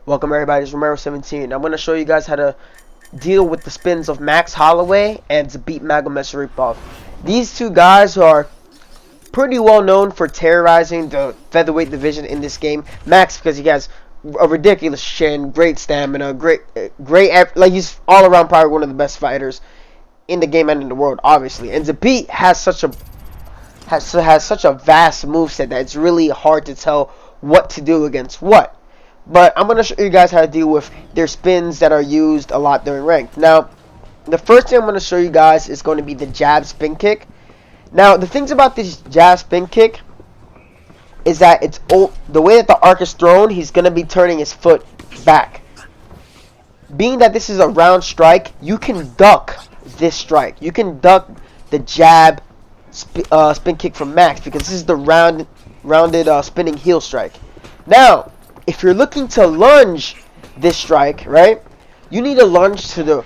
Welcome everybody, it's Romero17. I'm going to show you guys how to deal with the spins of Max Holloway and Zabit Magomedov. These two guys are pretty well known for terrorizing the featherweight division in this game. Max, because he has a ridiculous chin, great stamina, great, like he's all around probably one of the best fighters in the game and in the world, obviously. And Zabit has such a vast moveset that it's really hard to tell what to do against what. But I'm going to show you guys how to deal with their spins that are used a lot during ranked. Now, the first thing I'm going to show you guys is going to be the jab spin kick. Now, the things about this jab spin kick is that it's the way that the arc is thrown, he's going to be turning his foot back. Being that this is a round strike, you can duck this strike. You can duck the jab spin kick from Max because this is the rounded spinning heel strike. Now, if you're looking to lunge this strike, right, you need to lunge to the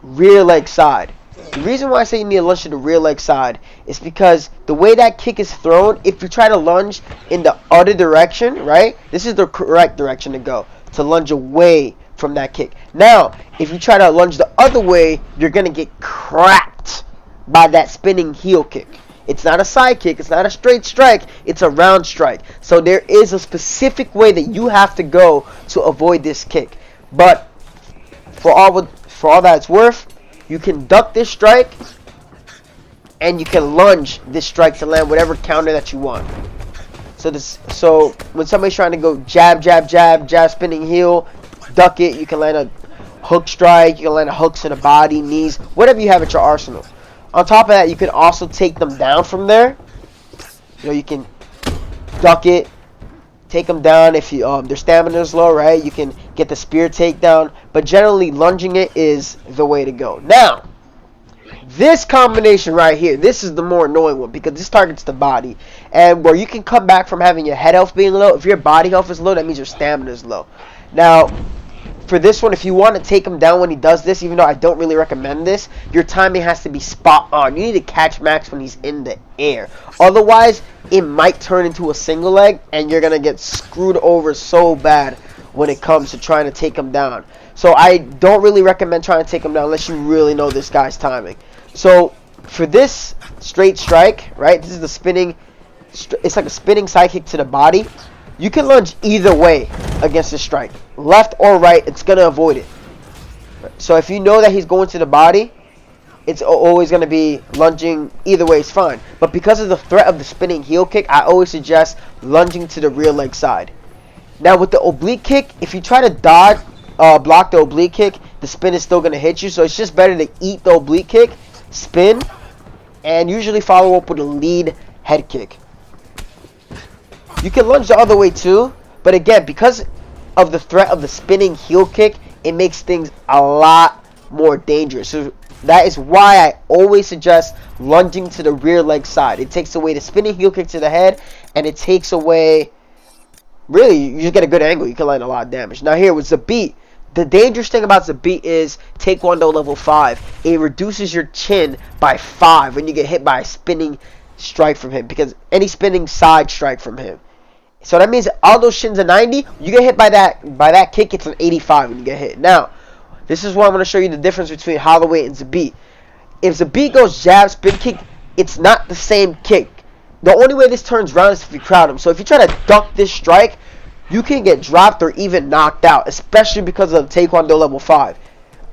rear leg side. The reason why I say you need to lunge to the rear leg side is because the way that kick is thrown, if you try to lunge in the other direction, right, this is the correct direction to go, to lunge away from that kick. Now, if you try to lunge the other way, you're going to get cracked by that spinning heel kick. It's not a side kick, it's not a straight strike, it's a round strike. So there is a specific way that you have to go to avoid this kick. But for all that it's worth, you can duck this strike and you can lunge this strike to land whatever counter that you want. So when somebody's trying to go jab, jab, jab, jab, spinning heel, duck it, you can land a hook strike, you can land a hook to the body, knees, whatever you have at your arsenal. On top of that, you can also take them down from there. You know, you can duck it, take them down if their stamina is low, right? You can get the spear takedown, but generally lunging it is the way to go. Now, this combination right here, this is the more annoying one because this targets the body, and where you can come back from having your head health being low. If your body health is low, that means your stamina is low. Now, for this one, if you want to take him down when he does this, even though I don't really recommend this, your timing has to be spot on. You need to catch Max when he's in the air. Otherwise, it might turn into a single leg, and you're going to get screwed over so bad when it comes to trying to take him down. So I don't really recommend trying to take him down unless you really know this guy's timing. So for this straight strike, right, this is the spinning, it's like a spinning side kick to the body. You can lunge either way against this strike. Left or right, it's going to avoid it. So if you know that he's going to the body, it's always going to be lunging either way is fine. But because of the threat of the spinning heel kick, I always suggest lunging to the rear leg side. Now with the oblique kick, if you try to dodge, block the oblique kick, the spin is still going to hit you. So it's just better to eat the oblique kick, spin, and usually follow up with a lead head kick. You can lunge the other way too, but again, because of the threat of the spinning heel kick, it makes things a lot more dangerous. So that is why I always suggest lunging to the rear leg side. It takes away the spinning heel kick to the head, and it takes away, really, you just get a good angle. You can land a lot of damage. Now here with Zabit, the dangerous thing about Zabit is Taekwondo level 5. It reduces your chin by 5 when you get hit by a spinning strike from him, because any spinning side strike from him. So that means all those shins are 90. You get hit by that kick, it's an 85 when you get hit. Now, this is why I'm going to show you the difference between Holloway and Zabit. If Zabit goes jab, spin kick, it's not the same kick. The only way this turns around is if you crowd him. So if you try to duck this strike, you can get dropped or even knocked out, especially because of Taekwondo level 5.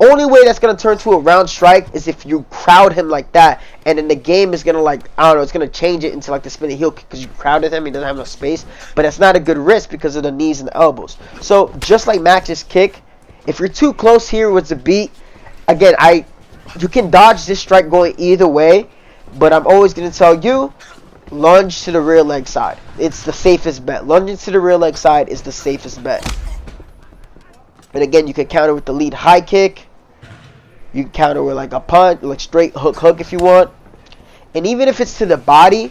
Only way that's going to turn to a round strike is if you crowd him like that, and then the game is going to, like, I don't know, it's going to change it into like the spinning heel kick because you crowded him, he doesn't have enough space, but that's not a good risk because of the knees and the elbows. So just like Max's kick, if you're too close here with Zabit, again, you can dodge this strike going either way, but I'm always going to tell you, lunge to the rear leg side. It's the safest bet. Lunging to the rear leg side is the safest bet. And again, you can counter with the lead high kick. You can counter with like a punch, like straight hook if you want. And even if it's to the body,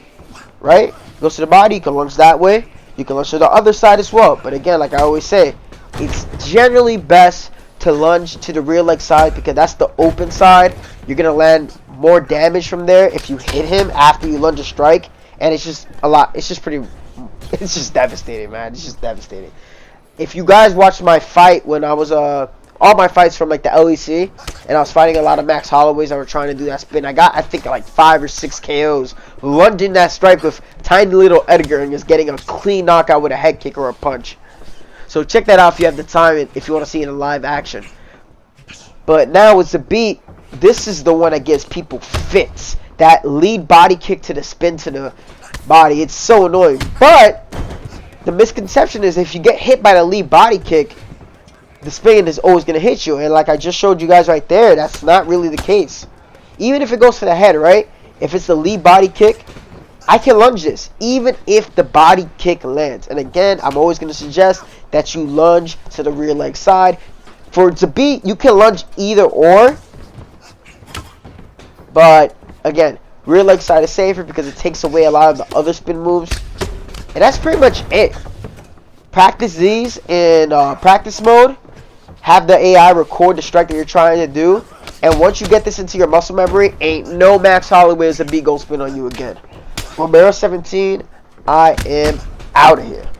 right? Goes to the body, you can lunge that way. You can lunge to the other side as well. But again, like I always say, it's generally best to lunge to the rear leg side because that's the open side. You're going to land more damage from there if you hit him after you lunge a strike. And it's just a lot. It's just devastating, man. It's just devastating. if you guys watched my fight when I was all my fights from like the LEC, and I was fighting a lot of Max Holloways that were trying to do that spin. I got, I think, like 5 or 6 KOs lunging that strike with tiny little Edgar and just getting a clean knockout with a head kick or a punch. So check that out if you have the time and if you want to see it in live action. But now with Zabit, this is the one that gives people fits. That lead body kick to the spin to the body. It's so annoying. But the misconception is if you get hit by the lead body kick, the spin is always going to hit you. And like I just showed you guys right there, that's not really the case. Even if it goes to the head, right? If it's the lead body kick, I can lunge this. Even if the body kick lands. And again, I'm always going to suggest that you lunge to the rear leg side. For Zabit, you can lunge either or. But again, rear leg side is safer because it takes away a lot of the other spin moves. And that's pretty much it. Practice these in practice mode. Have the AI record the strike that you're trying to do. And once you get this into your muscle memory, ain't no Max Holloway as a B goal spin on you again. Romero 17, I am out of here.